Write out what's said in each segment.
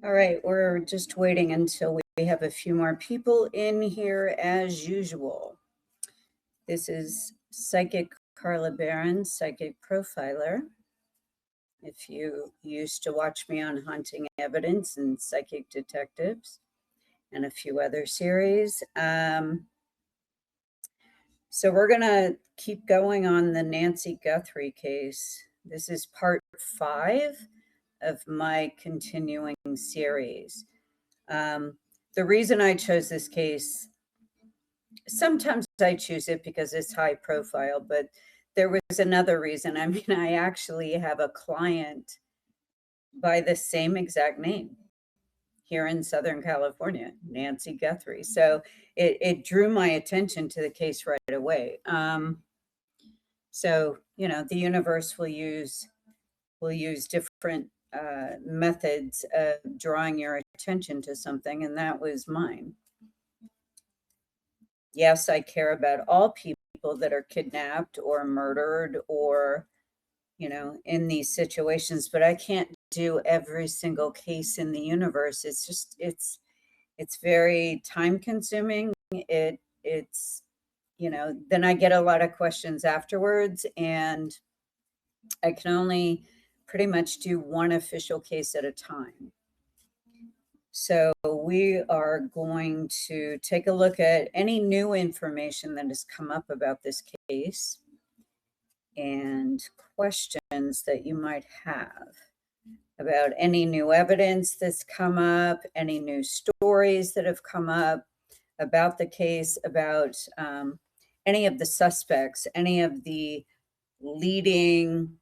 All right, we're just waiting until we have a few more people in here as usual. This is Psychic Carla Barron, Psychic Profiler. If you used to watch me on Haunting Evidence and Psychic Detectives and a few other series. So we're going to keep going on the Nancy Guthrie case. This is part 5 of my continuing series. The reason I chose this case, sometimes I choose it because it's high profile, but there was another reason. I mean, I actually have a client by the same exact name here in Southern California, Nancy Guthrie. So it drew my attention to the case right away. So, the universe will use different methods of drawing your attention to something, and that was mine. Yes, I care about all people that are kidnapped or murdered or, in these situations, but I can't do every single case in the universe. It's very time consuming. It's, then I get a lot of questions afterwards, and I can only pretty much do one official case at a time. So we are going to take a look at any new information that has come up about this case and questions that you might have about any new evidence that's come up, any new stories that have come up about the case, about any of the suspects, any of the leading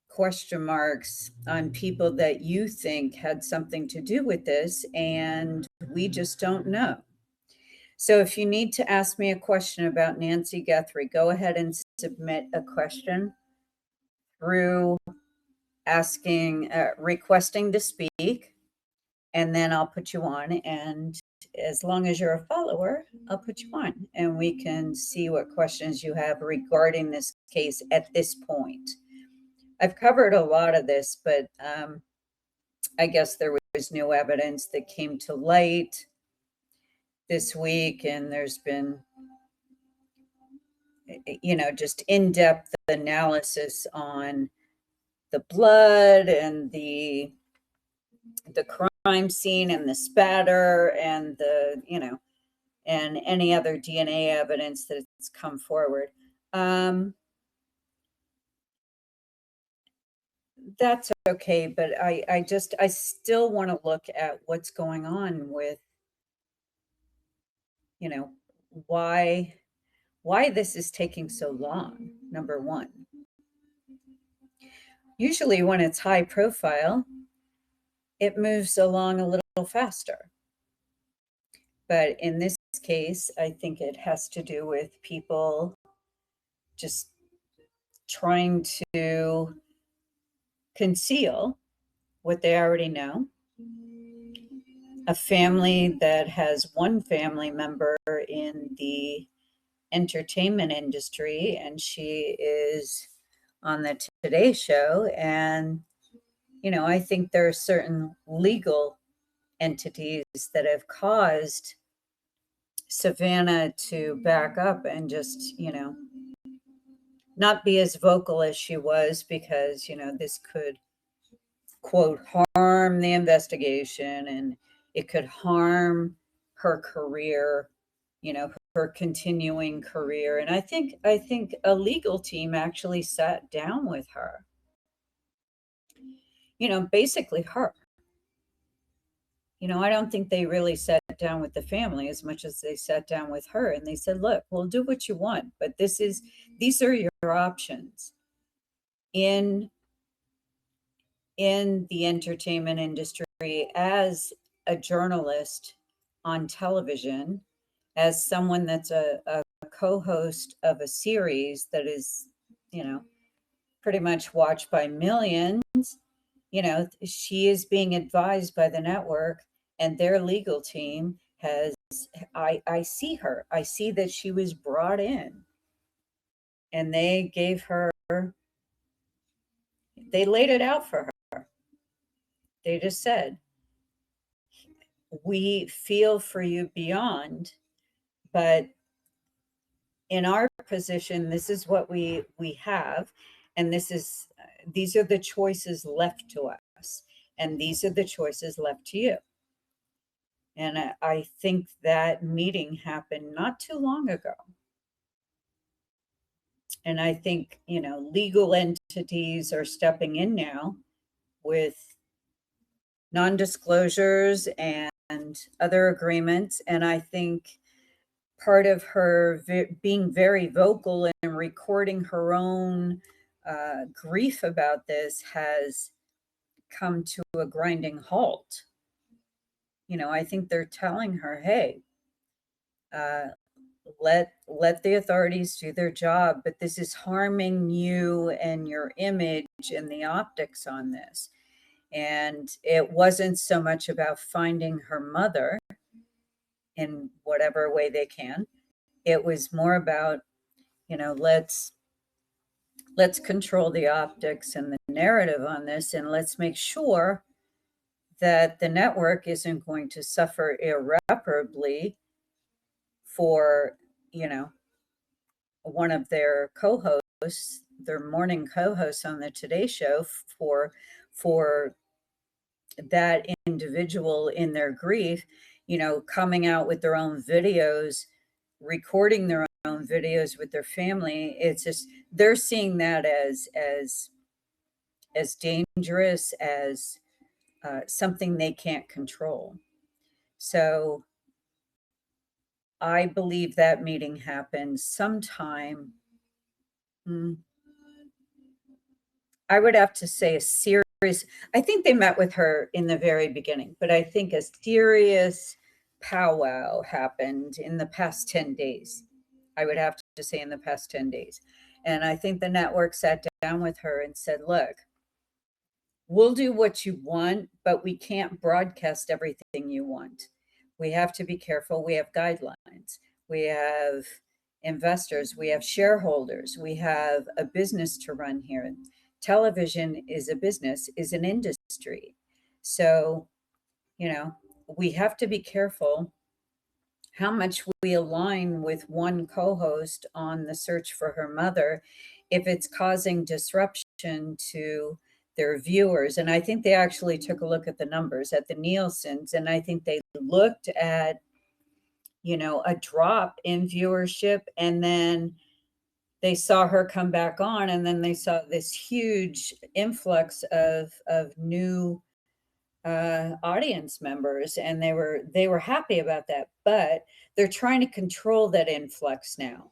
question marks on people that you think had something to do with this, and we just don't know. So if you need to ask me a question about Nancy Guthrie, go ahead and submit a question through requesting to speak, and then I'll put you on. And as long as you're a follower, I'll put you on, and we can see what questions you have regarding this case at this point. I've covered a lot of this, but I guess there was new evidence that came to light this week, and there's been, just in-depth analysis on the blood and the crime scene and the spatter and and any other DNA evidence that's come forward. That's okay, but I still want to look at what's going on with, why this is taking so long, number one. Usually when it's high profile, it moves along a little faster. But in this case, I think it has to do with people just trying to conceal what they already know. A family that has one family member in the entertainment industry, and she is on the Today Show. And, I think there are certain legal entities that have caused Savannah to back up and just, not be as vocal as she was, because, this could, quote, harm the investigation, and it could harm her career, her continuing career. And I think a legal team actually sat down with her, basically her. I don't think they really sat down with the family as much as they sat down with her, and they said, look, we'll do what you want, but these are your options in the entertainment industry, as a journalist on television, as someone that's a co-host of a series that is, pretty much watched by millions. She is being advised by the network, and their legal team has, I see her. I see that she was brought in, and they laid it out for her. They just said, we feel for you beyond, but in our position, this is what we have, and these are the choices left to us, and these are the choices left to you. And I think that meeting happened not too long ago. And I think, legal entities are stepping in now with non-disclosures and other agreements. And I think part of her being very vocal and recording her own grief about this has come to a grinding halt. I think they're telling her, hey, let the authorities do their job, but this is harming you and your image and the optics on this. And it wasn't so much about finding her mother in whatever way they can. It was more about, let's control the optics and the narrative on this, and let's make sure that the network isn't going to suffer irreparably for, one of their co-hosts, their morning co-hosts on the Today Show, for that individual in their grief, coming out with their own videos, recording their own videos with their family. It's just, they're seeing that as dangerous, as something they can't control. So I believe that meeting happened sometime, I would have to say a serious, I think they met with her in the very beginning, but I think a serious powwow happened in the past 10 days. I would have to say in the past 10 days. And I think the network sat down with her and said, look, we'll do what you want, but we can't broadcast everything you want. We have to be careful. We have guidelines. We have investors. We have shareholders. We have a business to run here. Television is a business, is an industry. So, we have to be careful how much we align with one co-host on the search for her mother if it's causing disruption to their viewers. And I think they actually took a look at the numbers at the Nielsen's, and I think they looked at, a drop in viewership, and then they saw her come back on, and then they saw this huge influx of new audience members, and they were happy about that. But they're trying to control that influx now.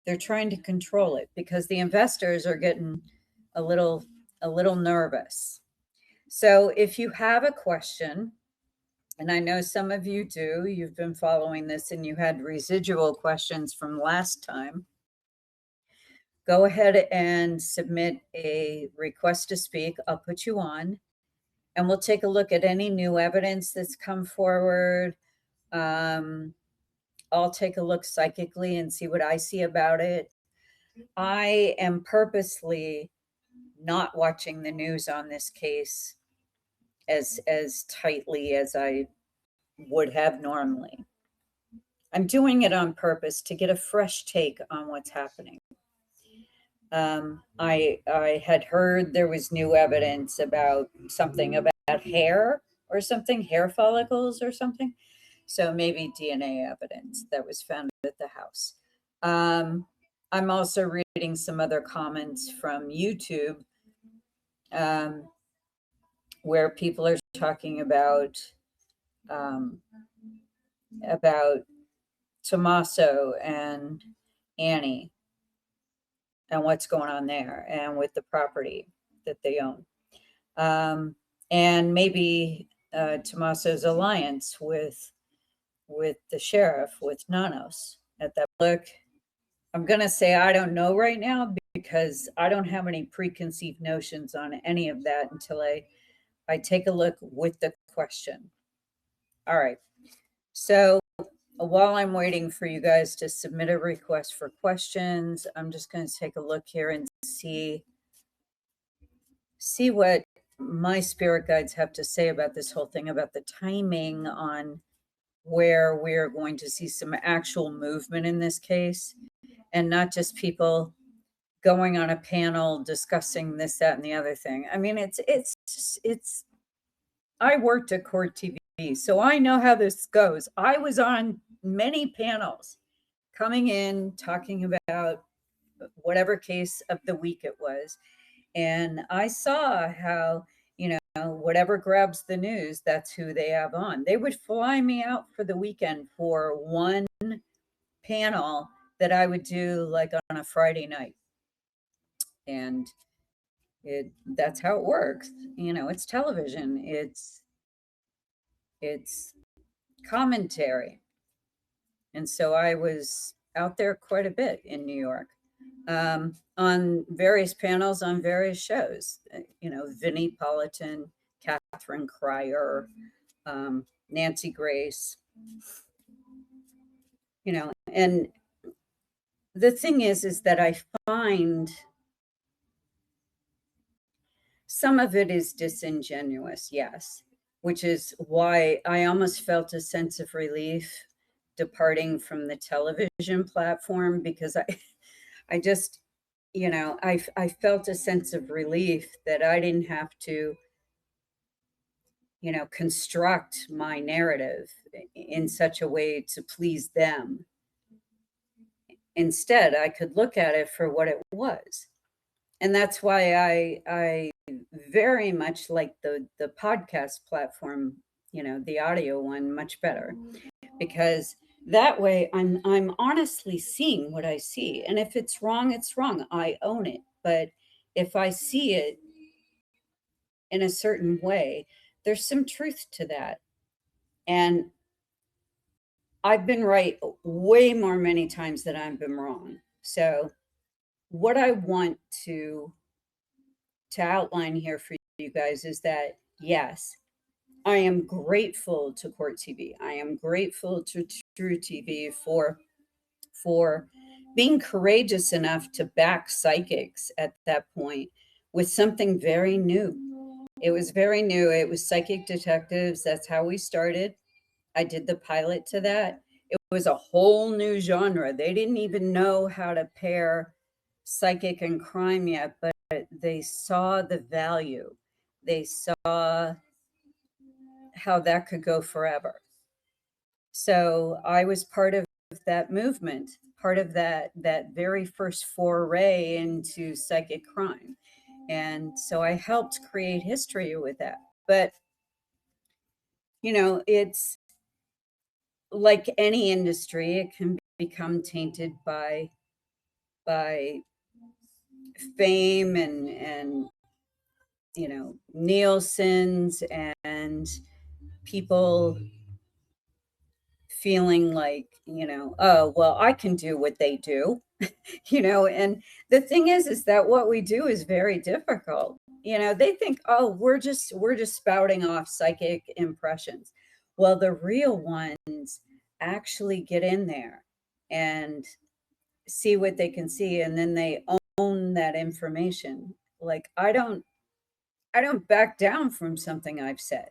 They're trying to control it because the investors are getting a little nervous. So if you have a question, and I know some of you do, you've been following this and you had residual questions from last time, go ahead and submit a request to speak. I'll put you on, and we'll take a look at any new evidence that's come forward. I'll take a look psychically and see what I see about it. I am purposely not watching the news on this case as tightly as I would have normally. I'm doing it on purpose to get a fresh take on what's happening. I had heard there was new evidence about something about hair or something, hair follicles or something. So maybe DNA evidence that was found at the house. I'm also reading some other comments from YouTube where people are talking about Tommaso and Annie and what's going on there and with the property that they own. And maybe Tommaso's alliance with the sheriff, with Nanos at that. Look, I'm going to say I don't know right now because I don't have any preconceived notions on any of that until I take a look with the question. All right. So while I'm waiting for you guys to submit a request for questions, I'm just going to take a look here and see what my spirit guides have to say about this whole thing, about the timing on where we're going to see some actual movement in this case, and not just people going on a panel discussing this, that, and the other thing. I mean, it's I worked at Court TV, so I know how this goes. I was on many panels coming in, talking about whatever case of the week it was. And I saw how, whatever grabs the news, that's who they have on. They would fly me out for the weekend for one panel that I would do like on a Friday night. And that's how it works. It's television. It's commentary. And so I was out there quite a bit in New York, on various panels on various shows. Vinnie Politan, Catherine Cryer, Nancy Grace. And the thing is that I find some of it is disingenuous, yes, which is why I almost felt a sense of relief departing from the television platform, because I just, I felt a sense of relief that I didn't have to, construct my narrative in such a way to please them. Instead, I could look at it for what it was. And that's why I very much like the podcast platform, the audio one, much better, because that way I'm honestly seeing what I see. And if it's wrong, it's wrong. I own it. But if I see it in a certain way, there's some truth to that. And I've been right way more many times than I've been wrong. So what I want to outline here for you guys is that, yes, I am grateful to Court TV. I am grateful to True TV for being courageous enough to back psychics at that point with something very new. It was very new. It was psychic detectives. That's how we started. I did the pilot to that. It was a whole new genre. They didn't even know how to pair psychic and crime yet, but they saw the value. They saw how that could go forever. So I was part of that movement, part of that very first foray into psychic crime. And so I helped create history with that. But it's like any industry, it can become tainted by fame and Nielsen's, and people feeling like, oh, well, I can do what they do. And the thing is that what we do is very difficult. They think, oh, we're just spouting off psychic impressions. Well, the real ones actually get in there and see what they can see, and then they own that information. Like, I don't back down from something I've said.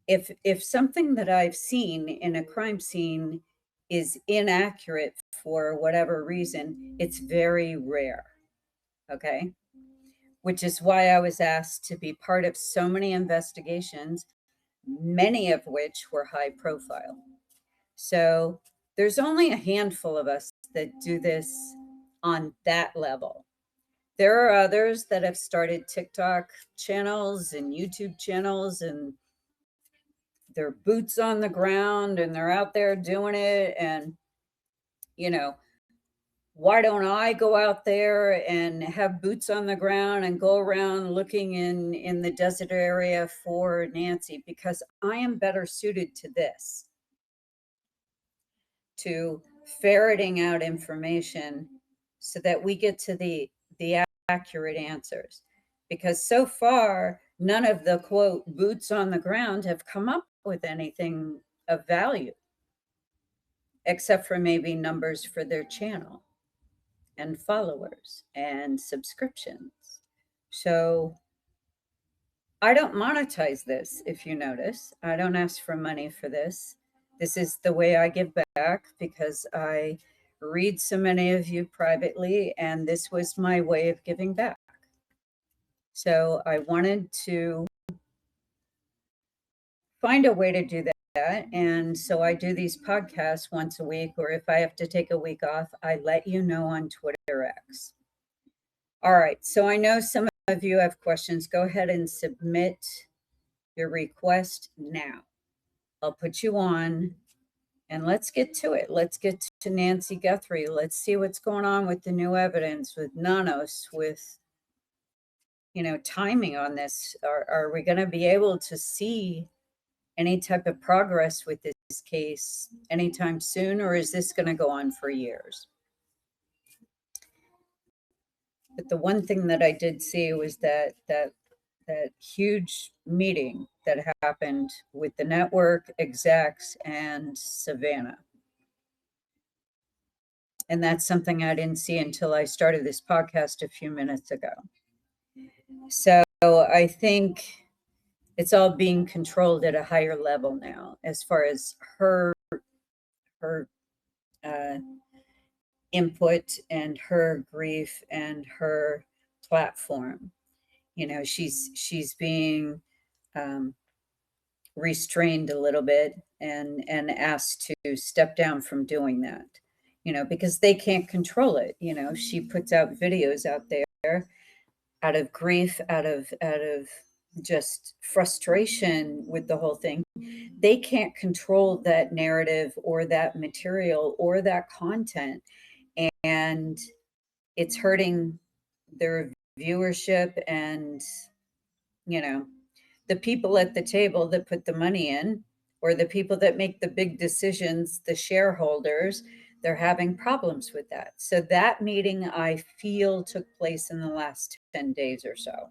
If something that I've seen in a crime scene is inaccurate for whatever reason, it's very rare. Okay? Which is why I was asked to be part of so many investigations, many of which were high profile. So there's only a handful of us that do this on that level. There are others that have started TikTok channels and YouTube channels, and they're boots on the ground and they're out there doing it. And, why don't I go out there and have boots on the ground and go around looking in the desert area for Nancy? Because I am better suited to this, to ferreting out information so that we get to the accurate answers. Because so far, none of the quote boots on the ground have come up with anything of value, except for maybe numbers for their channel and followers and subscriptions. So I don't monetize this, if you notice. I don't ask for money for this. This is the way I give back because I read so many of you privately, and this was my way of giving back. So I wanted to find a way to do that. And so I do these podcasts once a week, or if I have to take a week off, I let you know on Twitter X. All right. So I know some of you have questions. Go ahead and submit your request now. I'll put you on and let's get to it. Let's get to Nancy Guthrie. Let's see what's going on with the new evidence, with Nanos, with, timing on this. Are we going to be able to see any type of progress with this case anytime soon, or is this going to go on for years? But the one thing that I did see was that huge meeting that happened with the network execs and Savannah. And that's something I didn't see until I started this podcast a few minutes ago. So I think it's all being controlled at a higher level now, as far as her input and her grief and her platform. She's being restrained a little bit and asked to step down from doing that, because they can't control it. She puts out videos out there out of grief, out of just frustration with the whole thing. They can't control that narrative or that material or that content, and it's hurting their viewership and the people at the table that put the money in, or the people that make the big decisions, the shareholders, they're having problems with that. So that meeting, I feel, took place in the last 10 days or so.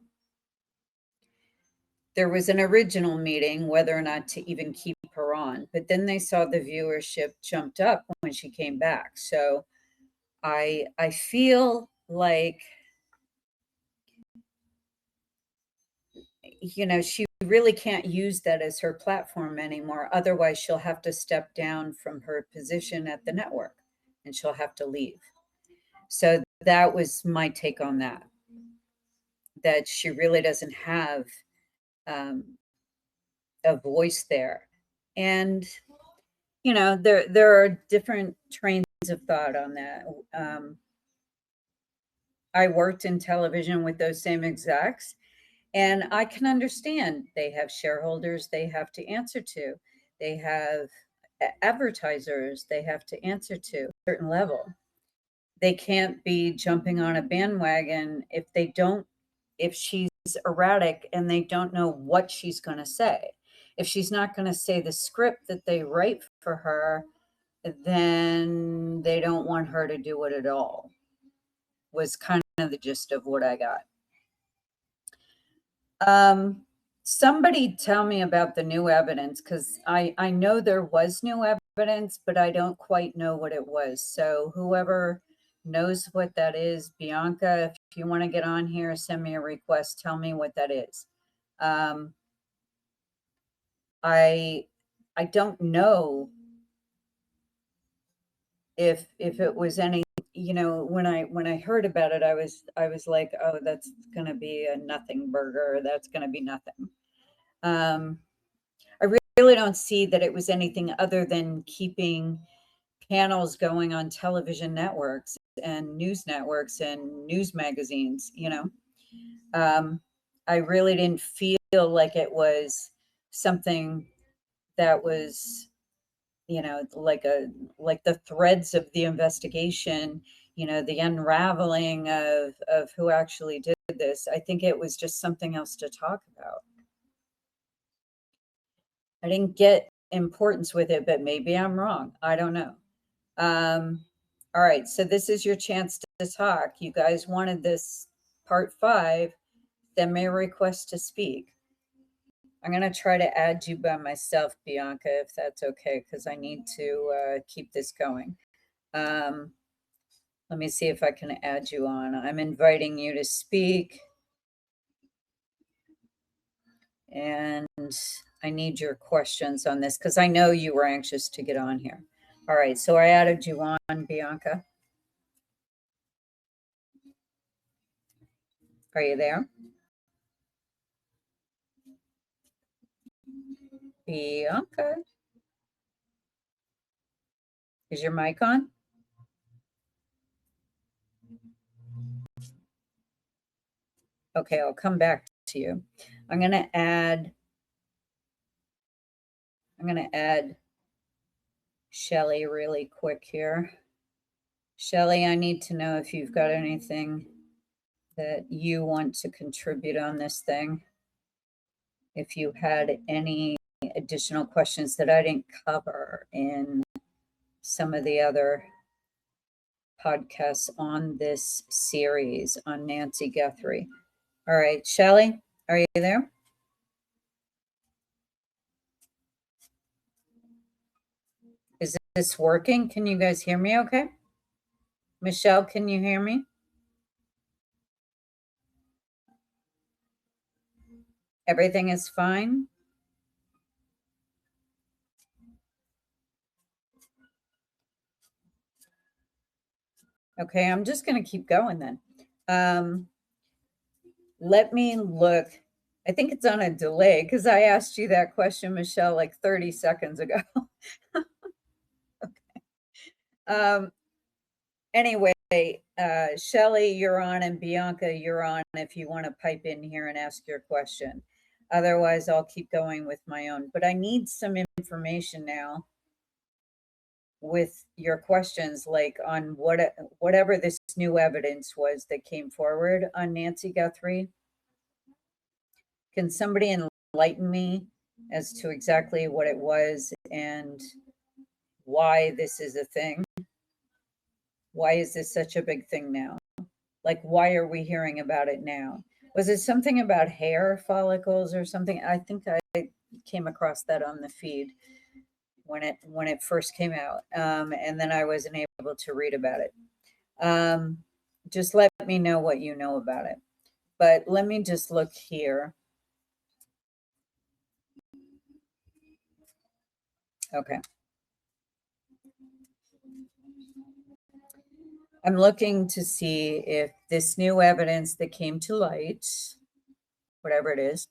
There was an original meeting, whether or not to even keep her on, but then they saw the viewership jumped up when she came back. So I feel like, she really can't use that as her platform anymore. Otherwise, she'll have to step down from her position at the network and she'll have to leave. So that was my take on that she really doesn't have a voice there. And, there are different trains of thought on that. I worked in television with those same execs, and I can understand they have shareholders they have to answer to. They have advertisers they have to answer to a certain level. They can't be jumping on a bandwagon if she's erratic and they don't know what she's going to say. If she's not going to say the script that they write for her, then they don't want her to do it at all, was kind of the gist of what I got. Somebody tell me about the new evidence, because I know there was new evidence, but I don't quite know what it was. So whoever knows what that is, Bianca, if you want to get on here, send me a request. Tell me what that is. I don't know if it was any, when I heard about it, I was like, oh, that's going to be a nothing burger. That's going to be nothing. I really don't see that it was anything other than keeping panels going on television networks and news networks and news magazines. I really didn't feel like it was something that was, like the threads of the investigation, the unraveling of who actually did this. I think it was just something else to talk about. I didn't get importance with it, but maybe I'm wrong. I don't know. All right, so this is your chance to talk. You guys wanted this part 5. Send me a request to speak. I'm going to try to add you by myself, Bianca, if that's okay, because I need to keep this going. Let me see if I can add you on. I'm inviting you to speak. And I need your questions on this because I know you were anxious to get on here. All right, so I added you on, Bianca. Are you there? Bianca? Is your mic on? Okay, I'll come back to you. I'm going to add Shelly really quick here. Shelly, I need to know if you've got anything that you want to contribute on this thing. If you had any additional questions that I didn't cover in some of the other podcasts on this series on Nancy Guthrie. All right, Shelly, are you there? Is this working? Can you guys hear me okay? Michelle, can you hear me? Everything is fine? Okay, I'm just going to keep going then. Let me look. I think it's on a delay because I asked you that question, Michelle, like 30 seconds ago. Okay. Anyway, Shelly, you're on, and Bianca, you're on if you want to pipe in here and ask your question. Otherwise, I'll keep going with my own. But I need some information now with your questions, like on whatever this new evidence was that came forward on Nancy Guthrie. Can somebody enlighten me as to exactly what it was and why this is a thing? Why is this such a big thing now? Like, why are we hearing about it now? Was it something about hair follicles or something? I think I came across that on the feed when it first came out, and then I wasn't able to read about it. Just let me know what you know about it. But let me just look here. Okay. I'm looking to see if this new evidence that came to light, whatever it is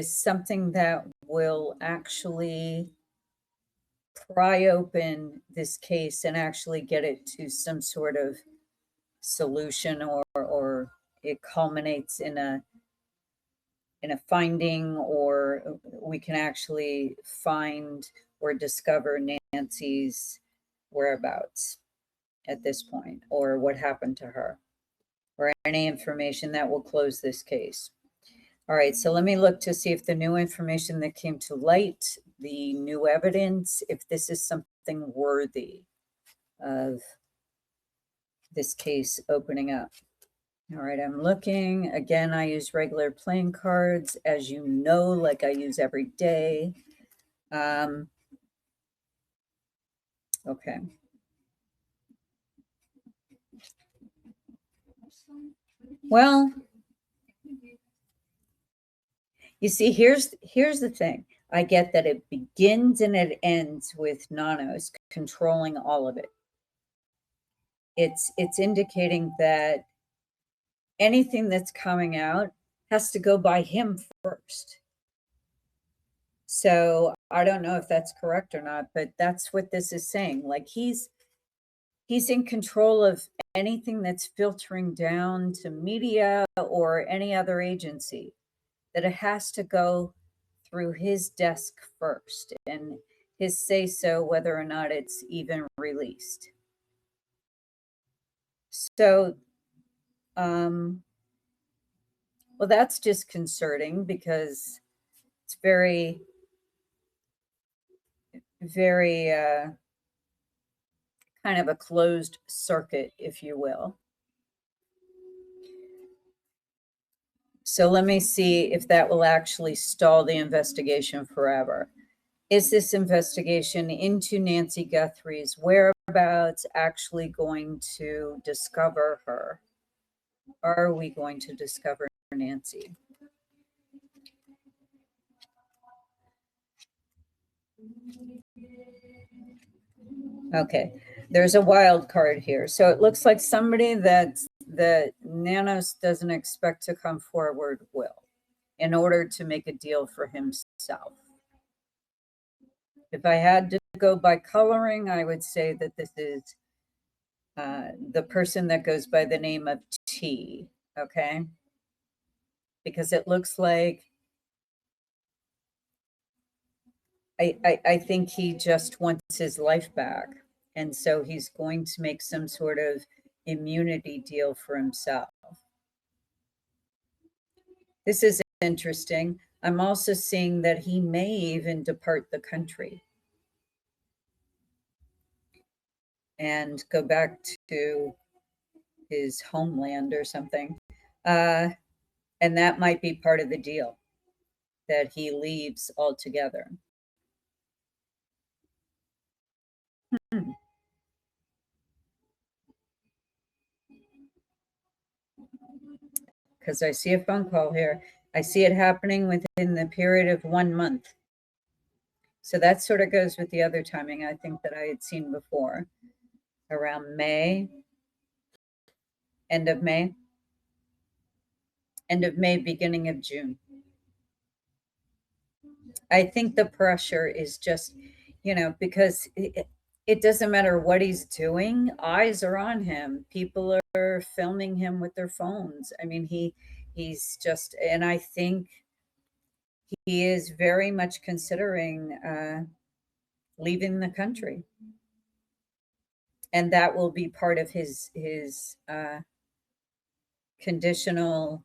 something that will actually pry open this case and actually get it to some sort of solution, or it culminates in a finding, or we can actually find or discover Nancy's whereabouts at this point, or what happened to her, or any information that will close this case. All right, so let me look to see if the new information that came to light, the new evidence, if this is something worthy of this case opening up. All right, I'm looking. Again, I use regular playing cards, as you know, like I use every day. Okay. Well, you see, here's the thing. I get that it begins and it ends with Nanos controlling all of it. It's indicating that anything that's coming out has to go by him first. So I don't know if that's correct or not, but that's what this is saying. Like he's in control of anything that's filtering down to media or any other agency, that it has to go through his desk first and his say so whether or not it's even released. So, well, that's disconcerting because it's very, very kind of a closed circuit, if you will. So let me see if that will actually stall the investigation forever. Is this investigation into Nancy Guthrie's whereabouts actually going to discover her? are we going to discover Nancy? Okay, there's a wild card here. So it looks like somebody that Nanos doesn't expect to come forward will, in order to make a deal for himself. If I had to go by coloring, I would say that this is the person that goes by the name of T, okay? Because it looks like I think he just wants his life back. And so he's going to make some sort of immunity deal for himself. This is interesting. I'm also seeing that he may even depart the country and go back to his homeland or something. And that might be part of the deal, that he leaves altogether. Because I see a phone call here. I see it happening within the period of 1 month. So that sort of goes with the other timing I think that I had seen before, around May, end of May, beginning of June. I think the pressure is just, because it doesn't matter what he's doing, eyes are on him. People are filming him with their phones. I mean, he's just, and I think he is very much considering leaving the country. And that will be part of his conditional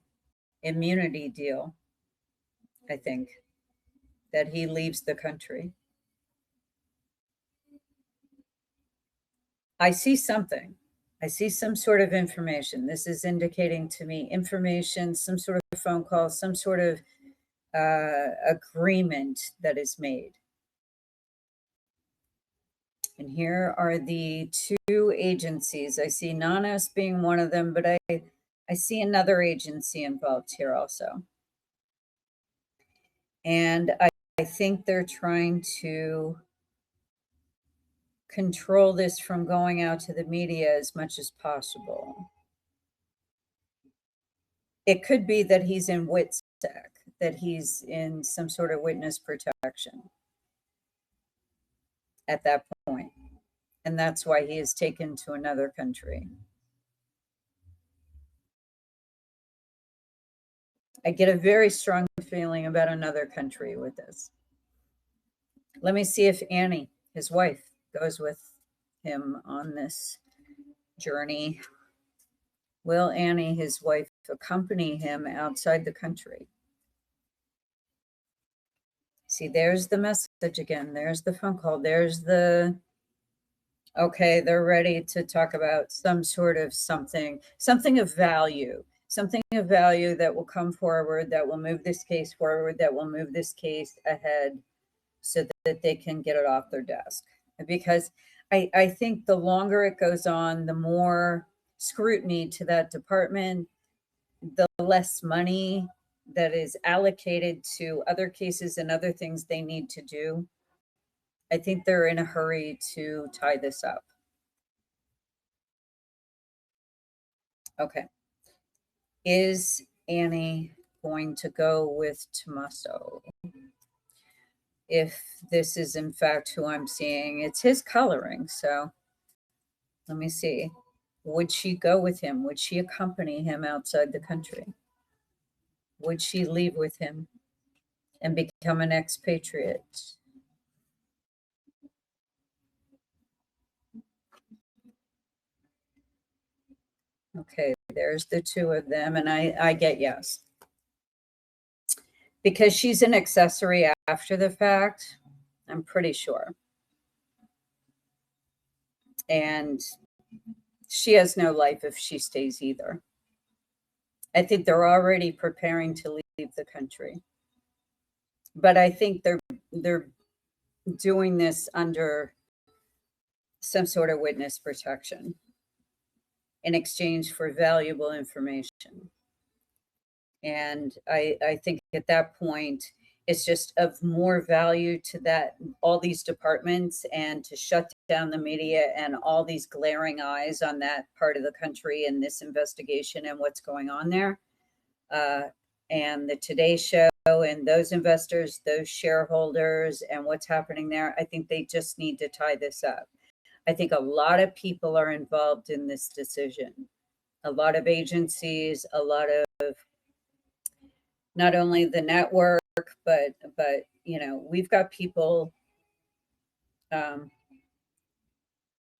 immunity deal, I think, that he leaves the country. I see something. I see some sort of information. This is indicating to me information, some sort of phone call, some sort of agreement that is made. And here are the two agencies. I see Nanos being one of them, but I see another agency involved here also. And I think they're trying to control this from going out to the media as much as possible. It could be that he's in WITSEC, that he's in some sort of witness protection at that point. And that's why he is taken to another country. I get a very strong feeling about another country with this. Let me see if Annie, his wife, goes with him on this journey. Will Annie, his wife, accompany him outside the country? See, there's the message again. There's the phone call. There's the, okay, they're ready to talk about some sort of something of value, that will come forward, that will move this case forward, that will move this case ahead so that they can get it off their desk. Because I think the longer it goes on, the more scrutiny to that department, the less money that is allocated to other cases and other things they need to do. I think they're in a hurry to tie this up. Okay. Is Annie going to go with Tommaso? If this is in fact who I'm seeing, it's his coloring. So let me see. Would she go with him? Would she accompany him outside the country? Would she leave with him and become an expatriate? Okay, there's the two of them, and I get yes. Because she's an accessory after the fact, I'm pretty sure. And she has no life if she stays either. I think they're already preparing to leave the country. But I think they're doing this under some sort of witness protection. in exchange for valuable information. And I think at that point, it's just of more value to that all these departments and to shut down the media and all these glaring eyes on that part of the country and this investigation and what's going on there. And the Today Show and those investors, those shareholders, and what's happening there, I think they just need to tie this up. I think a lot of people are involved in this decision. A lot of agencies, a lot of not only the network, but you know, we've got people, um,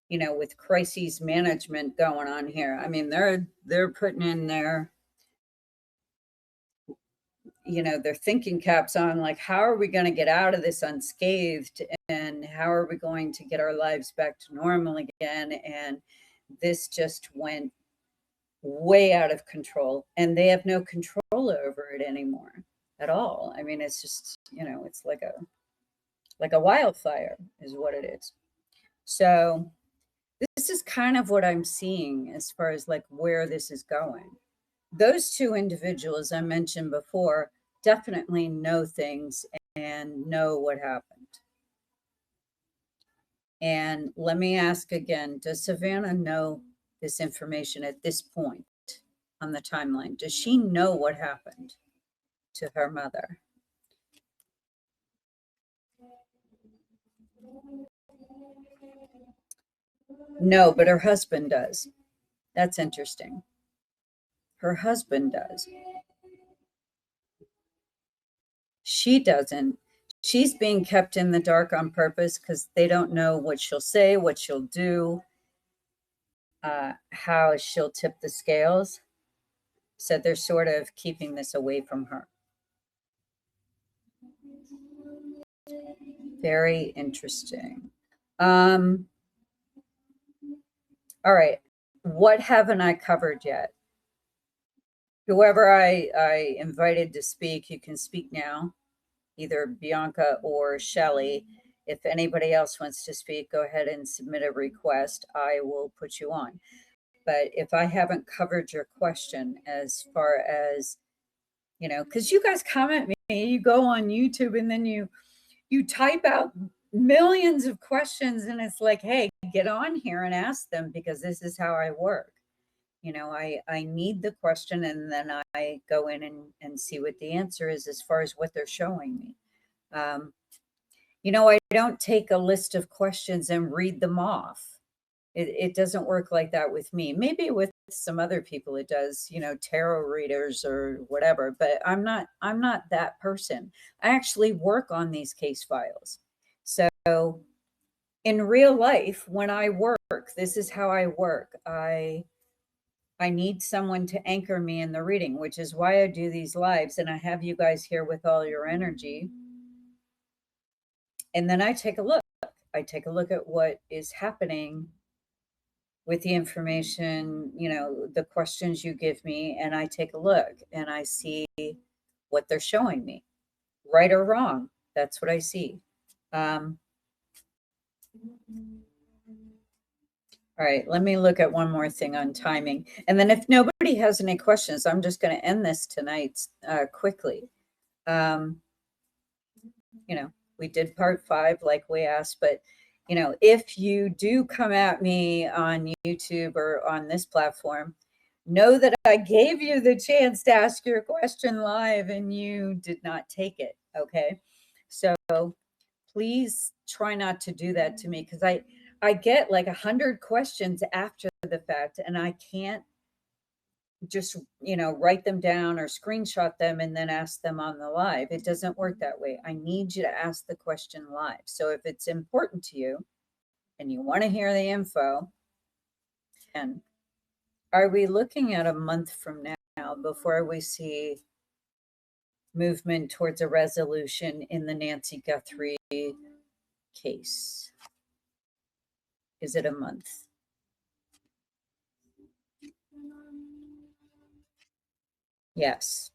you know, with crises management going on here. I mean, they're putting in their, you know, their thinking caps on, like, how are we going to get out of this unscathed, and how are we going to get our lives back to normal again? And this just went way out of control, and they have no control over it anymore at all. I mean, it's just, you know, it's like a wildfire is what it is. So this is kind of what I'm seeing as far as like where this is going. Those two individuals I mentioned before definitely know things and know what happened. And let me ask again, does Savannah know this information at this point on the timeline? Does she know what happened to her mother? No, but her husband does. That's interesting. Her husband does. She doesn't. She's being kept in the dark on purpose because they don't know what she'll say, what she'll do, how she'll tip the scales. So they're sort of keeping this away from her. Very interesting. All right. What haven't I covered yet? Whoever I invited to speak, you can speak now, either Bianca or Shelley. If anybody else wants to speak, go ahead and submit a request. I will put you on. But if I haven't covered your question as far as, you know, because you guys comment me, you go on YouTube and then you type out millions of questions, and it's like, hey, get on here and ask them, because this is how I work. You know, I need the question, and then I go in and see what the answer is as far as what they're showing me. You know, I don't take a list of questions and read them off. It doesn't work like that with me. Maybe with some other people it does, you know, tarot readers or whatever, but I'm not that person. I actually work on these case files. So in real life, when I work, this is how I work. I need someone to anchor me in the reading, which is why I do these lives, and I have you guys here with all your energy. And then I take a look. I take a look at what is happening with the information, you know, the questions you give me, and I take a look and I see what they're showing me, right or wrong. That's what I see. All right, let me look at one more thing on timing. And then if nobody has any questions, I'm just going to end this tonight quickly. You know, we did part 5 like we asked, but you know, if you do come at me on YouTube or on this platform, know that I gave you the chance to ask your question live and you did not take it. Okay. So please try not to do that to me, because I get like 100 questions after the fact, and I can't just, you know, write them down or screenshot them and then ask them on the live. It doesn't work that way. I need you to ask the question live. So if it's important to you and you want to hear the info, and are we looking at a month from now before we see movement towards a resolution in the Nancy Guthrie case? Is it a month? Yes.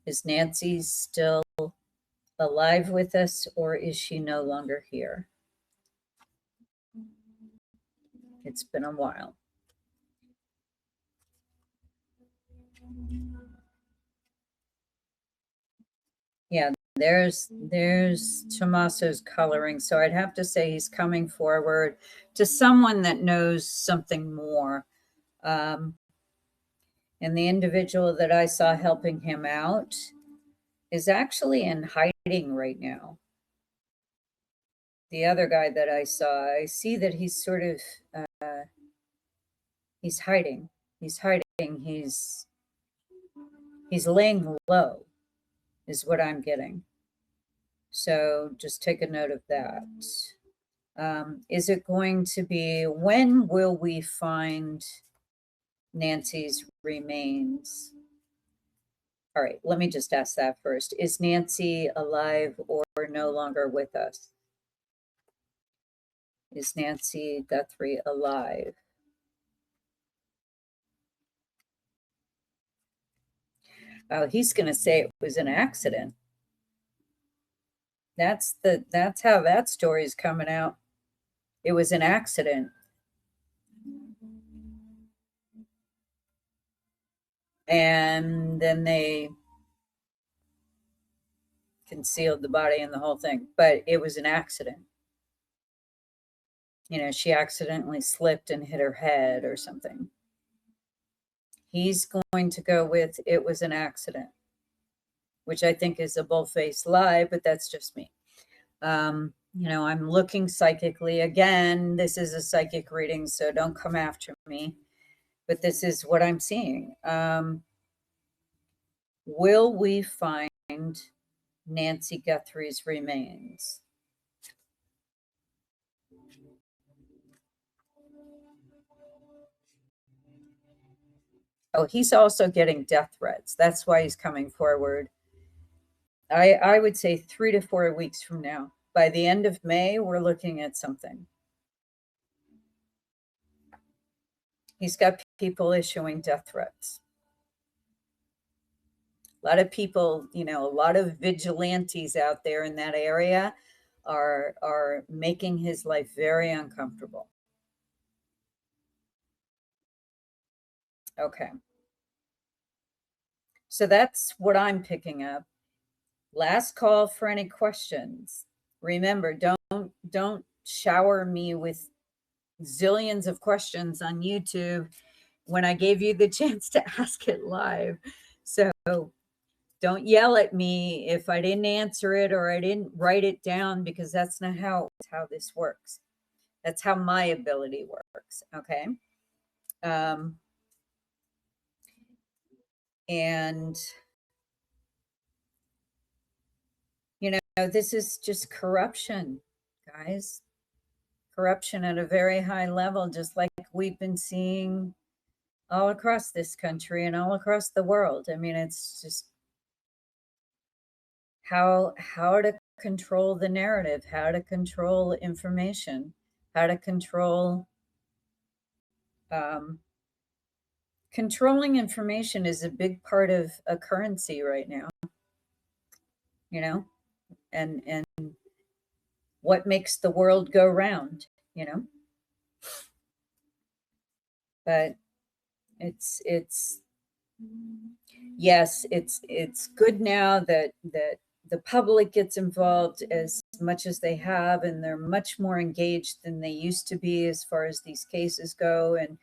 Is Nancy still alive with us, or is she no longer here? It's been a while. Yeah, there's Tommaso's coloring. So I'd have to say he's coming forward to someone that knows something more. And the individual that I saw helping him out is actually in hiding right now. The other guy that I saw, I see that he's sort of, he's hiding. He's hiding. He's laying low is what I'm getting. So just take a note of that. Is it going to be, when will we find Nancy's remains? All right, let me just ask that first. Is Nancy alive or no longer with us? Is Nancy Guthrie alive? Oh, he's going to say it was an accident. That's how that story is coming out. It was an accident. And then they concealed the body and the whole thing, but it was an accident. You know, she accidentally slipped and hit her head or something. He's going to go with it was an accident, which I think is a bull-faced lie, but that's just me. You know, I'm looking psychically. Again, this is a psychic reading, so don't come after me, but this is what I'm seeing. Will we find Nancy Guthrie's remains? Oh, he's also getting death threats. That's why he's coming forward. I would say 3 to 4 weeks from now. By the end of May, we're looking at something. He's got people issuing death threats. A lot of people, you know, a lot of vigilantes out there in that area are making his life very uncomfortable. Okay. So that's what I'm picking up. Last call for any questions. Remember, don't shower me with zillions of questions on YouTube when I gave you the chance to ask it live. So don't yell at me if I didn't answer it or I didn't write it down, because that's not how this works. That's how my ability works. Okay. And you know, this is just corruption, guys. Corruption at a very high level, just like we've been seeing all across this country and all across the world. I mean, it's just how to control the narrative, how to control information, how to control controlling information is a big part of a currency right now, you know, and what makes the world go round, you know. But it's yes, it's good now that the public gets involved as much as they have, and they're much more engaged than they used to be as far as these cases go, and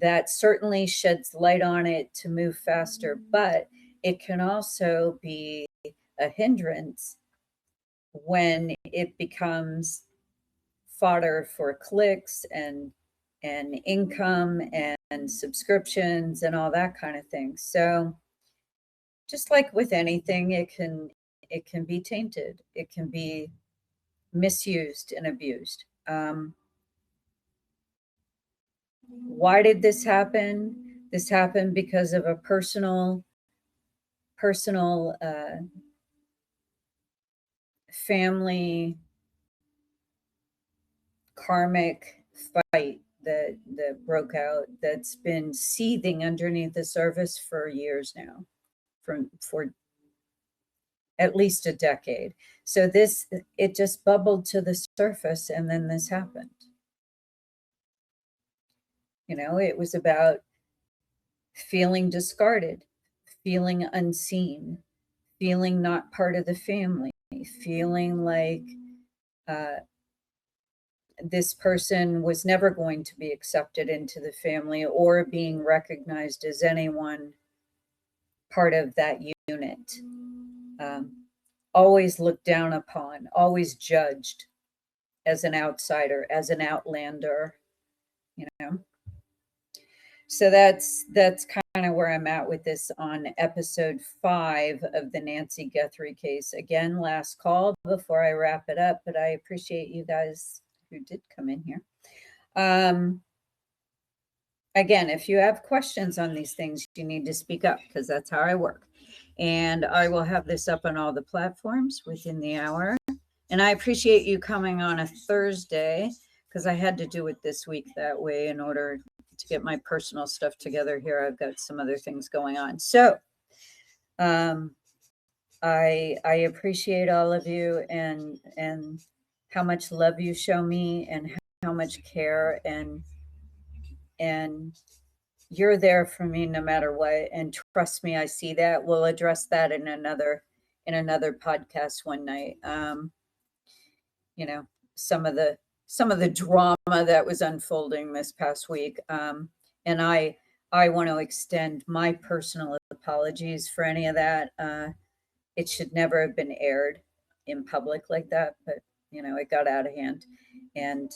that certainly sheds light on it to move faster. But it can also be a hindrance when it becomes fodder for clicks and income and subscriptions and all that kind of thing. So just like with anything, it can be tainted. It can be misused and abused. Why did this happen? This happened because of a personal family karmic fight that broke out, that's been seething underneath the surface for years now, for at least a decade. So it just bubbled to the surface, and then this happened. It was about feeling discarded, feeling unseen, feeling not part of the family, feeling like this person was never going to be accepted into the family or being recognized as anyone part of that unit. Always looked down upon, always judged as an outsider, as an outlander, you know. So that's kind of where I'm at with this on episode 5 of the Nancy Guthrie case. Again, last call before I wrap it up, but I appreciate you guys who did come in here. Again, if you have questions on these things, you need to speak up because that's how I work. And I will have this up on all the platforms within the hour. And I appreciate you coming on a Thursday because I had to do it this week that way in order to get my personal stuff together here. I've got some other things going on. So I appreciate all of you and how much love you show me and how much care and you're there for me no matter what. And trust me, I see that. We'll address that in another podcast one night. Some of the drama that was unfolding this past week. And I want to extend my personal apologies for any of that. It should never have been aired in public like that, but it got out of hand. And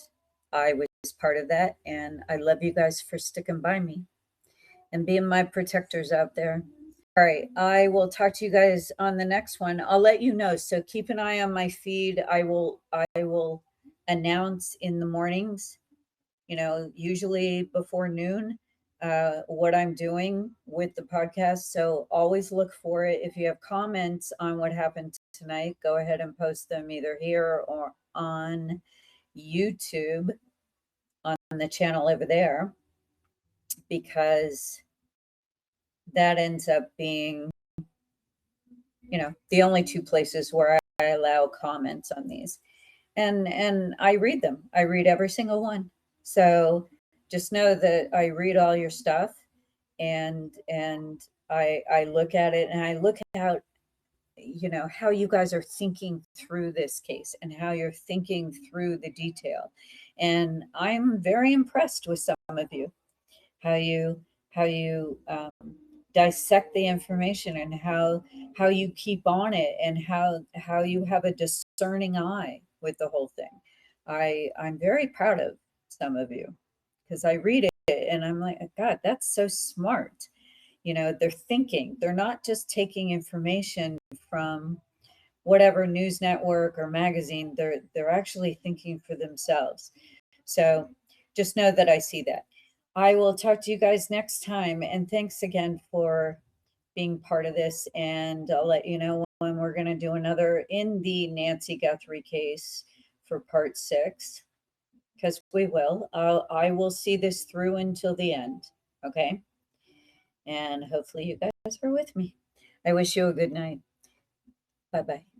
I was part of that. And I love you guys for sticking by me and being my protectors out there. All right. I will talk to you guys on the next one. I'll let you know. So keep an eye on my feed. I will announce in the mornings, usually before noon, what I'm doing with the podcast. So always look for it. If you have comments on what happened tonight, go ahead and post them either here or on YouTube on the channel over there, because that ends up being, the only two places where I allow comments on these. And I read them. I read every single one. So just know that I read all your stuff and I look at it and I look at how you guys are thinking through this case and how you're thinking through the detail. And I'm very impressed with some of you, how you dissect the information and how you keep on it and how you have a discerning eye with the whole thing. I'm very proud of some of you because I read it and I'm like, God, that's so smart. They're thinking. They're not just taking information from whatever news network or magazine. They're actually thinking for themselves. So just know that I see that. I will talk to you guys next time. And thanks again for being part of this. And I'll let you know when we're going to do another in the Nancy Guthrie case for part 6, because we will. I will see this through until the end. Okay. And hopefully you guys are with me. I wish you a good night. Bye-bye.